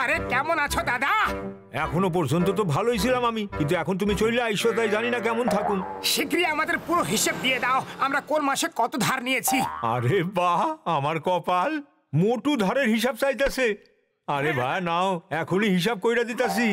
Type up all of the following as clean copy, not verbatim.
আরে কেমন আছো দাদা? এখনো পর্যন্ত তো ভালোই ছিলাম আমি, কিন্তু এখন তুমি চলে আইসো, তাই জানি না কেমন থাকুন। শীঘ্রই আমাদের পুরো হিসেব দিয়ে দাও, আমরা কোন মাসে কত ধার নিয়েছি। আরে বাহ, আমার কপাল, মোটু ধারের হিসাব চাইতেছে। আরে ভাই নাও, এখনই হিসাব কইরা দিতাছি।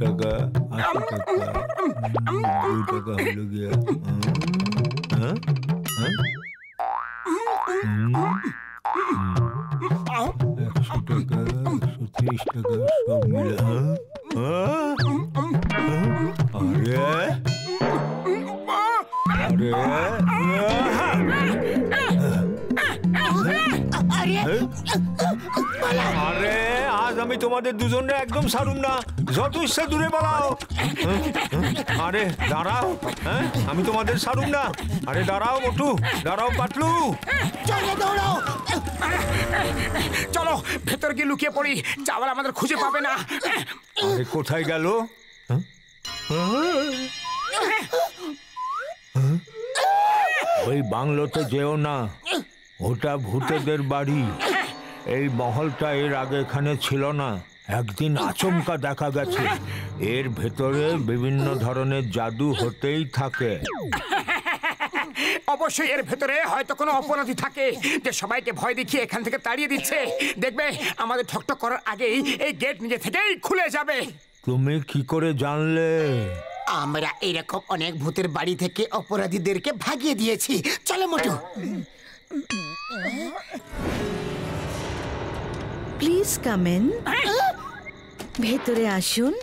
টাকা 80 টাকা 2 টাকা হলো গিয়া 100 টাকা 130 টাকা সব মিলে। আরে আজ আমি তোমাদের দুজনে একদম ছাড়ুম না, যত ইচ্ছা দূরে পালাও। আরে দাঁড়াও, আমি তোমাদের ছাড়ুম না। আরে দাঁড়াও মোটু, দাঁড়াও পাটলু, চলো ভেতর গিয়ে লুকিয়ে পড়ি, চাওয়াল আমাদের খুঁজে পাবে না। আরে কোথায় গেল? ওই বাংলোতে যেও না, ওটা ভূতেদের বাড়ি। এই মহলটা এর আগে এখানে ছিল না, একদিন আচমকা দেখা গেছে। এর ভেতরে বিভিন্ন ধরনের জাদু হতেই থাকে। অবশ্যই এর ভেতরে হয়তো কোনো অপরাধী থাকে যে সবাইকে ভয় দেখিয়ে এখান থেকে তাড়িয়ে দিচ্ছে। দেখবে আমাদের ঠকঠক করার আগেই এই গেট নিজে থেকেই খুলে যাবে। তুমি কি করে জানলে? আমরা এরকম অনেক ভূতের বাড়ি থেকে অপরাধীদেরকে ভাগিয়ে দিয়েছি। চলো মোটু। Please come in. ভেতরে আসুন।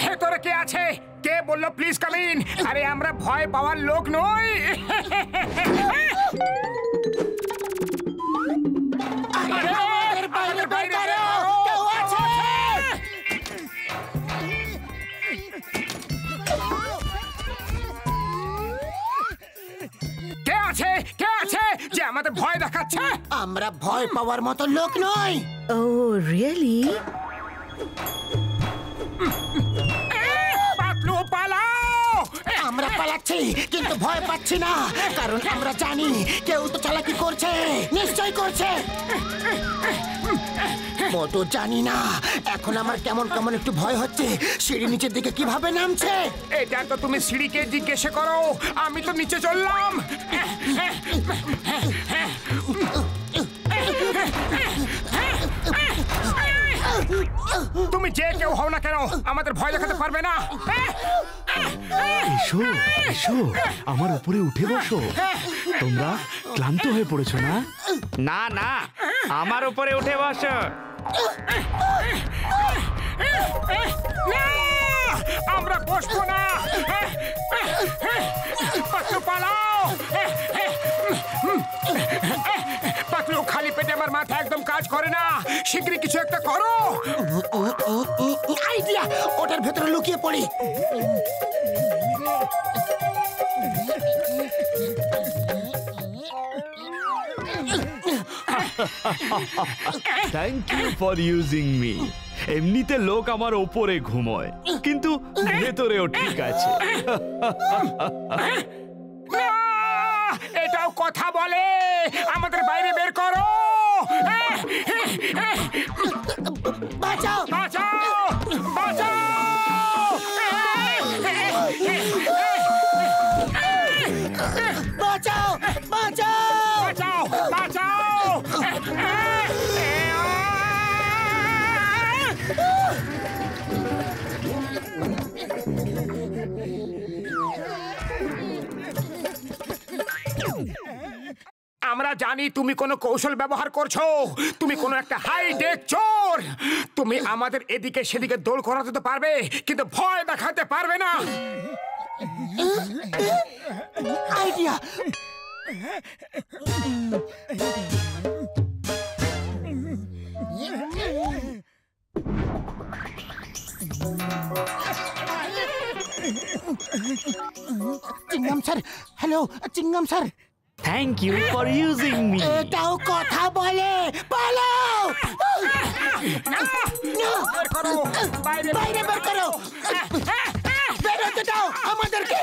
ভেতরে কে আছে? কে বললো প্লিজ কাম ইন? আরে আমরা ভয় পাওয়ার লোক নই। কে আছে? কে আছে যে আমাদের ভয় দেখাচ্ছে? আমরা ভয় পাওয়ার মতো লোক নই। ও রিয়েলি? পাতলু পালাও! আমরা পালাচ্ছি কিন্তু ভয় পাচ্ছি না, কারণ আমরা জানি কেউ তো চালাকি করছে, নিশ্চয় করছে। মোটু জানি না, এখন আমার কেমন কেমন একটু ভয় হচ্ছে। সিঁড়ি নিচের দিকে কিভাবে নামছে? এটা তো তুমি সিঁড়িকে জিজ্ঞেস করো, আমি তো নিচে চললাম। তুমি যে কেউ হও না কেন, আমাদের ভয় দেখাতে পারবে না। এসো এসো, আমার উপরে উঠে বসো। তোমরা ক্লান্ত হয়ে পড়েছো না? না না, আমার উপরে উঠে বসো। আমরা বসবো না। পাতলু পালাও। পাতলু, খালি পেটে আমার মাথা একদম কাজ করে না, শীঘ্রই কিছু একটা করো। আইডিয়া, ওটার ভেতরে লুকিয়ে পড়ি। Thank you for using me. এমনিতে লোক আমার ওপরে ঘুমোয়, কিন্তু ভেতরেও ঠিক আছে। এটাও কথা বলে, আমাদের বাইরে বের করো। বাঁচাও বাঁচাও বাঁচাও! বাঁচাও বাঁচাও বাঁচাও বাঁচাও! আমরা জানি তুমি কোনো কৌশল ব্যবহার করছো, তুমি কোনো একটা হাইটেক চোর। তুমি আমাদের এদিকে সেদিকে দৌড় করাতে তো পারবে, কিন্তু ভয় দেখাতে পারবে না। Idea. Chewing gum sir, hello chewing gum sir. Thank you for using me. এটাও কথা বলে, পালাও! না, বের করো, বাইরে বাইরে বের করো! বেরোতে দাও আমাদেরকে!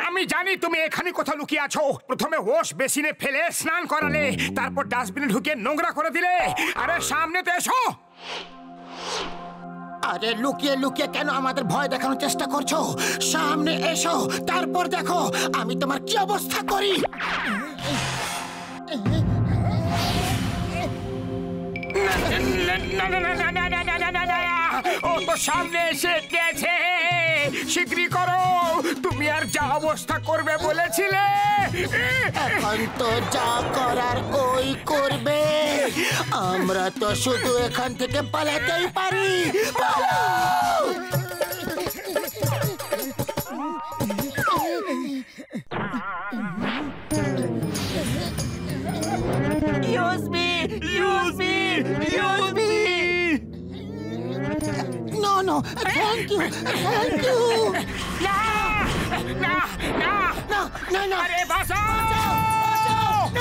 আমি জানি তুমি এখানে কোথাও লুকিয়ে আছো। প্রথমে ওয়াশ বেসিনে ফেলে স্নান করালে, তারপর ডাস্টবিনে ঢুকিয়ে নোংরা করে দিলে। আরে সামনে তো এসো। আরে লুকিয়ে লুকিয়ে কেন আমাদের ভয় দেখানোর চেষ্টা করছো? সামনে এসো, তারপর দেখো আমি তোমার কি অবস্থা করি। না, না, না, না, না, না, না, না, না, না, না। ও তো সামনে এসে গেছে। শিগগিরই করো, তুমি আর যা অবস্থা করবে বলেছিলে। এখন তো যা করার ওই করবে। আমরা তো শুধু এখান থেকে পালাতেই পারি। পালাও! Use me, use me, use me. No, no, thank you, thank you. না, না, না, No, no, no. আরে বাঁচাও! No!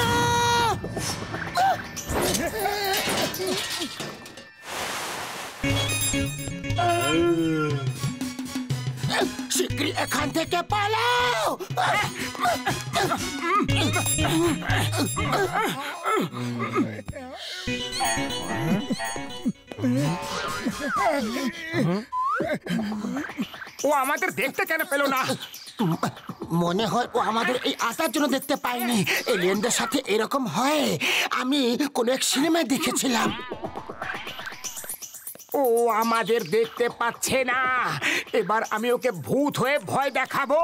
শিগগিরই এখান থেকে পালাও! ও আমাদের দেখতে কেন পেল না? মনে হয় ও আমাদের এই আসার জন্য দেখতে পাইনি। এলিয়েনদের সাথে এরকম হয়, আমি কোন এক সিনেমায় দেখেছিলাম। ও আমাদের দেখতে পাচ্ছে না। এবার আমি ওকে ভূত হয়ে ভয় দেখাবো।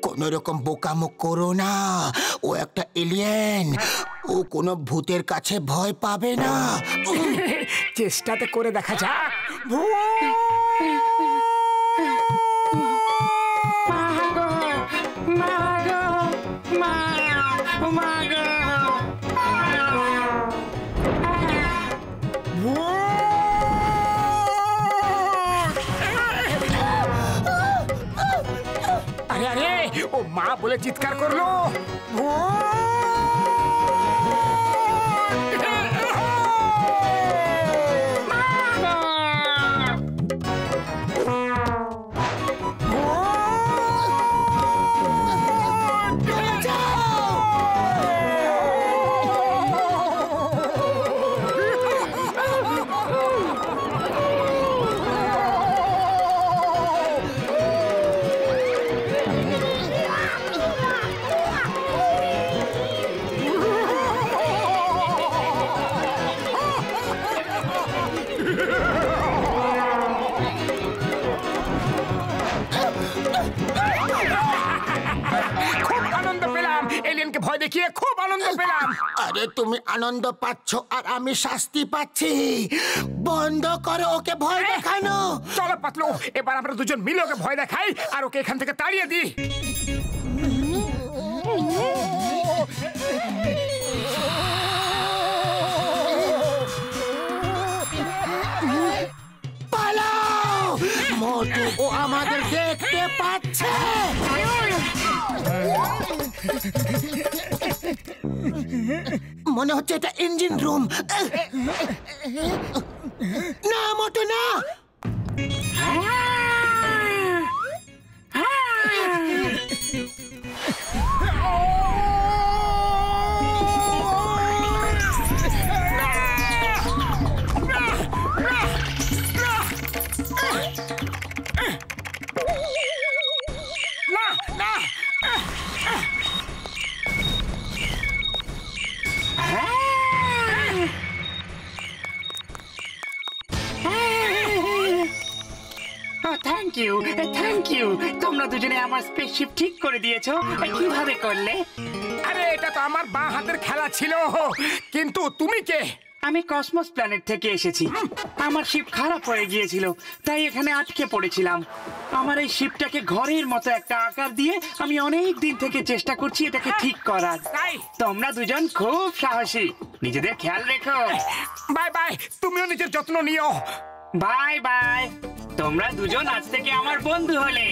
কোন রকম বোকামো করো না, ও একটা এলিয়েন। ও কোনো ভূতের কাছে ভয় পাবে না। চেষ্টাতে করে দেখা যাক। আরে আরে, ও মা বলে চিৎকার করলো। ভয় দেখিয়ে খুব আনন্দ পেলাম। আরে তুমি আনন্দ পাচ্ছ আর আমি শাস্তি পাচ্ছি। বন্ধ করো ওকে ভয় দেখানো। চলো পাতলু, এবার আমরা দুজন মিলে ওকে ভয় দেখাই আর ওকে এখান থেকে তাড়িয়ে দিই। পালাও! মোটু ও আমাদের দেখতে পাচ্ছে। মনে হচ্ছে এটা ইঞ্জিন রুম। না মোটু না। Thank you, thank you. তোমরা দুজনে আমার স্পেসশিপ ঠিক করে দিয়েছো। কিভাবে করলে? আরে এটা তো আমার বাঁ হাতের খেলা ছিল। কিন্তু তুমি কে? আমি কসমস প্ল্যানেট থেকে এসেছি। আমার শিপ খারাপ হয়ে গিয়েছিল, তাই এখানে আটকে পড়েছিলাম। আমার এই শিপটাকে ঘরের মতো একটা আকার দিয়ে আমি অনেক দিন থেকে চেষ্টা করছি এটাকে ঠিক করার। তোমরা দুজন খুব সাহসী, নিজেদের খেয়াল রেখো। বাই বাই, তুমিও নিজের যত্ন নিও। বাই বাই, তোমরা দুজন আজ থেকে আমার বন্ধু হলে।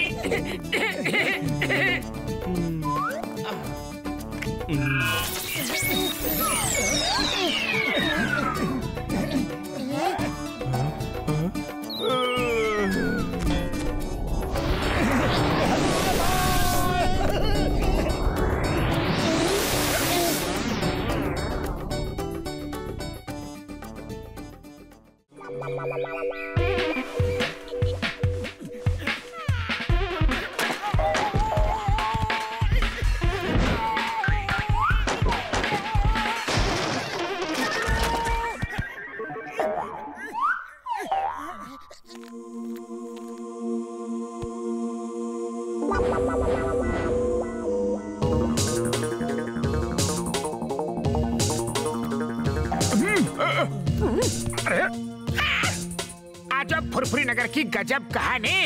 আজব ফুরফুরি নগর কি গজব কাহানি।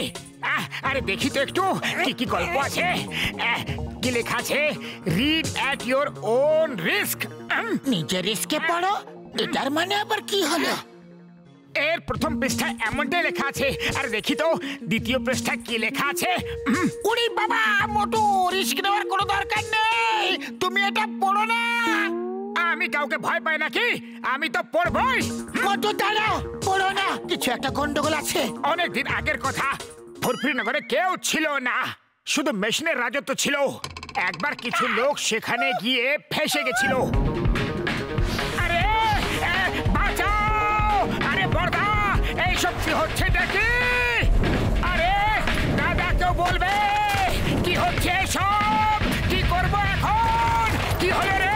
আরে দেখি তো একটু কি কি গল্প আছে, কি লেখা আছে। Read at your own risk. নিজের রিস্কে পড়ো, এটার মানে আবার কি হলো? এর প্রথম পৃষ্ঠায় এমনটাই লেখা আছে। আরে দেখি তো দ্বিতীয় পৃষ্ঠায় কি লেখা আছে। উড়ি বাবা, মোটু রিস্ক নেওয়ার কোনো দরকার নেই, তুমি এটা পড়ো না। আমি কাউকে ভয় পাই নাকি? আমি তো পড়বই। মোটু দাঁড়াও, পড়ো না, কিছু একটা গন্ডগোল আছে। অনেকদিন আগের কথা, ফুরফুরি নগরে কেউ ছিল না, শুধু মেশিনের রাজত্ব ছিল। একবার কিছু লোক সেখানে গিয়ে ফেসে গেছিল। আরে বাঁচাও! আরে বড়দা, এইসব কি হচ্ছে নাকি? আরে দাদা, কেউ বলবে কি হচ্ছে এসব? কি করব এখন? কি হলো রে?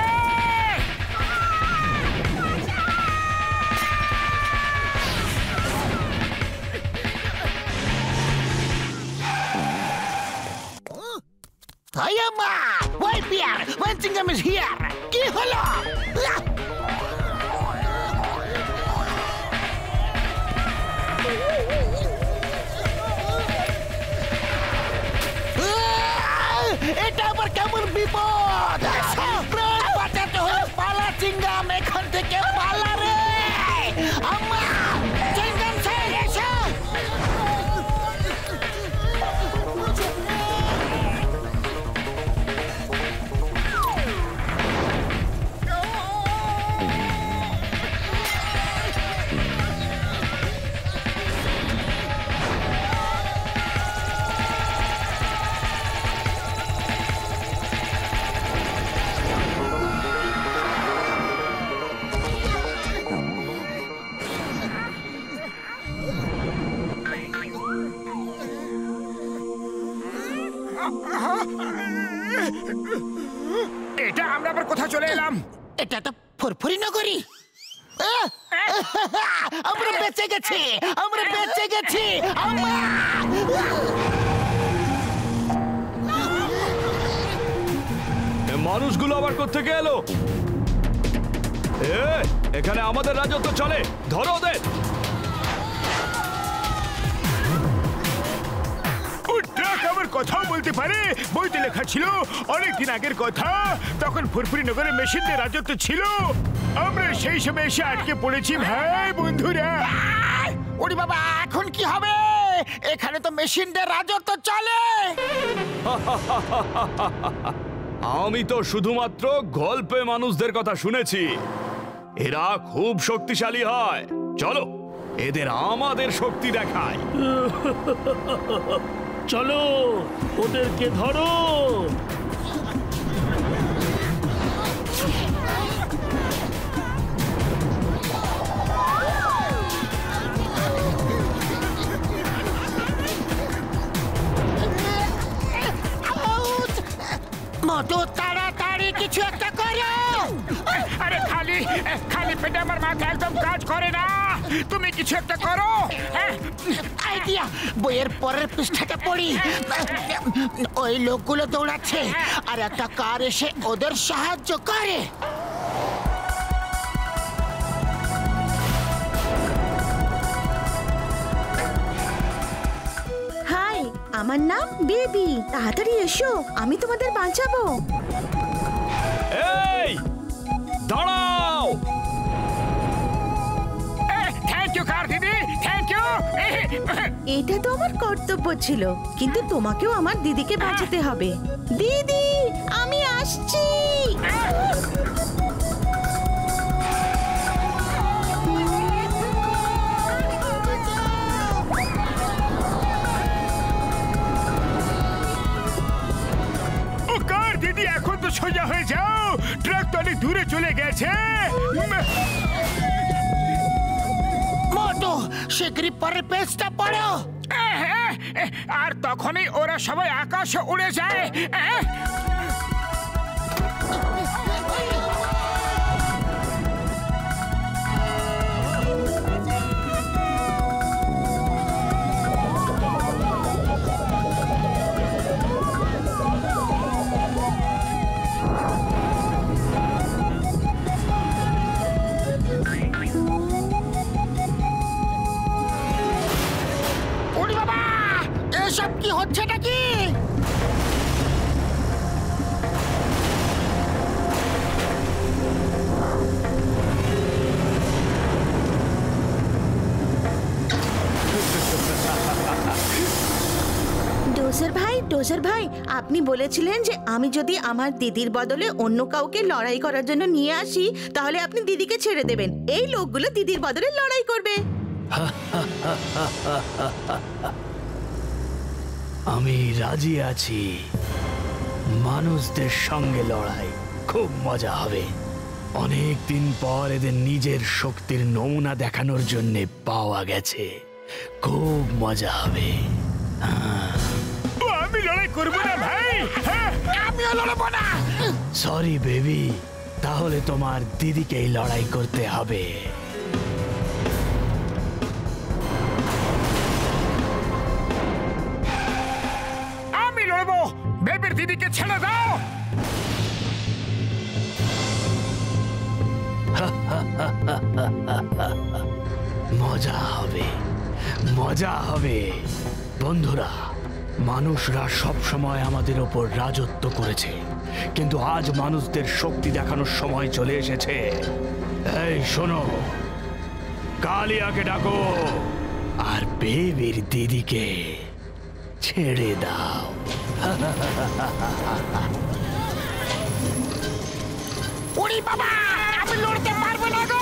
Ayama! White bear! Winsingham is here! কি হলো? এটা আবার কেমন বিপদ! প্রাণ বাঁচাতে হলে পালা চিংগাম, এখান থেকে পালা রে! আম্মা! চিংগাম স্যার, এসো! এটা আমরা আবার কোথায় চলে এলাম? এটা তো ফুরফুরি নগরী। আমরা বেঁচে গেছি, আমরা বেঁচে গেছি। মানুষগুলো আবার কোত্থেকে এলো? এখানে আমাদের রাজত্ব চলে, ধরো ওদের। আমার কথাও বলতে পারে, বইতে লেখা ছিল অনেকদিন আগের কথা, তখন ফুরফুরি নগরে মেশিনদের রাজত্ব ছিল। আমরা সেই সময় এসে আটকে পড়েছি ভাই বন্ধুরা। ওরে বাবা, এখন কি হবে? এখানে তো মেশিনদের রাজত্ব চলে। আমি তো শুধুমাত্র গল্পে মানুষদের কথা শুনেছি, এরা খুব শক্তিশালী হয়। চলো এদের আমাদের শক্তি দেখায়। চলো ওদেরকে ধরো। মোটু, তাড়াতাড়ি কিছু একটা করো। আরে খালি খালি পেটে আমার মাথা একদম কাজ করে না, তুমি কিছু একটা করো। আইডিয়া, বইয়ের পরের পৃষ্ঠাটা পড়ি। ওই লোকগুলো দৌড়াচ্ছে আর একটা কার এসে ওদের সাহায্য করে। আমার নাম বেবি। তাড়াতাড়ি এসো, আমি তোমাদের বাঁচাবো। এই দাঁড়াও। থ্যাংক ইউ কার দিদি, থ্যাংক ইউ। এটা তো আমার কর্তব্য ছিল, কিন্তু তোমাকেও আমার দিদিকে বাঁচাতে হবে। দিদি, আমি আসছি। ও কার দিদি, এখন তো সোজা হয়ে যাও, ট্রাক তো অনেক দূরে চলে গেছে। মোটু শিগগিরই পরের পেজটা পড়ো। আর তখনই ওরা সবাই আকাশে উড়ে যায়। ওরে বাবা, এসব কি হচ্ছে নাকি? ডোজার ভাই, আপনি বলেছিলেন যে আমি যদি আমার দিদির বদলে অন্য কাউকে লড়াই করার জন্য নিয়ে আসি, তাহলে আপনি দিদিকে ছেড়ে দেবেন। এই লোকগুলো দিদির বদলে লড়াই করবে। আমি রাজি আছি। মানুষদের সঙ্গে লড়াই খুব মজা হবে। অনেক দিন পর এদের নিজের শক্তির নমুনা দেখানোর জন্য পাওয়া গেছে। খুব মজা হবে। আমি লড়াই করবো না ভাই। আমিও লড়বো না। সরি বেবি, তাহলে তোমার দিদিকেই লড়াই করতে হবে। আমি লড়বো। বেবির দিদিকে ছেড়ে দাও। মজা হবে, মজা হবে। বন্ধুরা, মানুষরা সব সময় আমাদের ওপর রাজত্ব করেছে, কিন্তু আজ মানুষদের শক্তি দেখানোর সময় চলে এসেছে। এই শোনো, কালিয়াকে ডাকো আর বেবির দিদিকে ছেড়ে দাও। ওরে বাবা, আমি লড়তে পারবো না গো।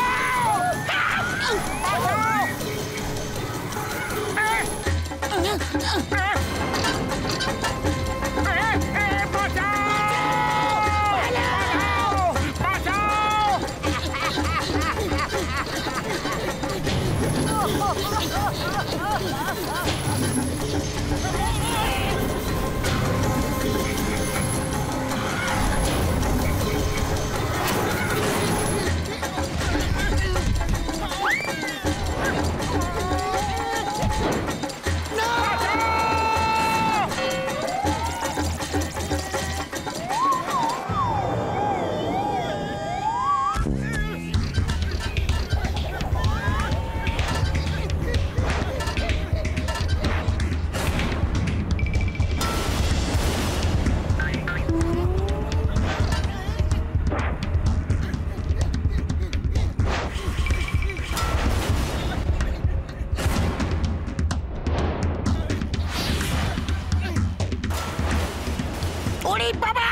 ওরে বাবা,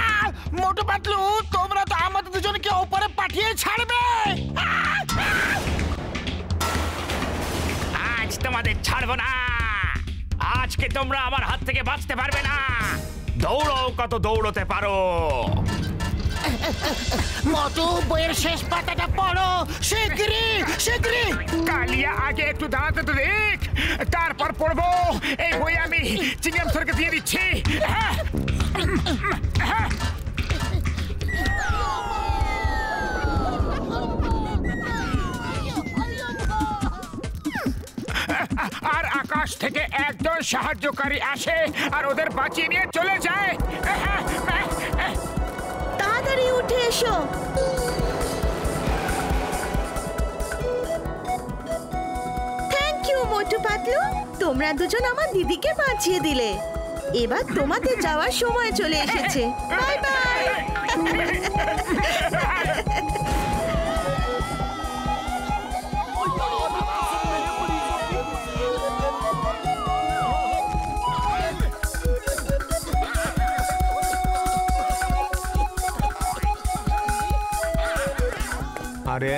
মোটু পাতলু, তোমরা তো আমাদের দুজনকে উপরে পাঠিয়ে ছাড়বে। আজ তোমাদের ছাড়বো না। আজকে তোমরা আমার হাত থেকে বাঁচতে পারবে না। দৌড়ো কত দৌড়তে পারো। মোটু, বইয়ের শেষ পাতাটা পড়ো শিগগিরই, শিগগিরই। কালিয়া আগে একটু দাঁড়াতে তো দেখ, তারপর পড়বো। এই বই আমি চিংগাম স্যারকে দিয়ে দিচ্ছি। আর আকাশ থেকে একজন সাহায্যকারী আসে আর ওদের বাঁচিয়ে নিয়ে চলে যায়। তাড়াতাড়ি উঠে এসো। থ্যাংক ইউ মোটু পাতলু, তোমরা দুজন আমার দিদিকে বাঁচিয়ে দিলে। এবার তোমাদের যাওয়ার সময় চলে এসেছে। Bye bye. আরে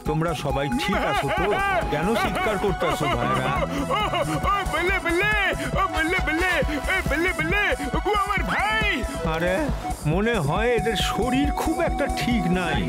তোমরা সবাই ঠিক আছো তো? কেন চিৎকার করতেছো ভাইরা? বল্লে বল্লে, ও বল্লে বল্লে, বল্লে বল্লে, ও আমার ভাই। আরে মনে হয় এদের শরীর খুব একটা ঠিক নাই।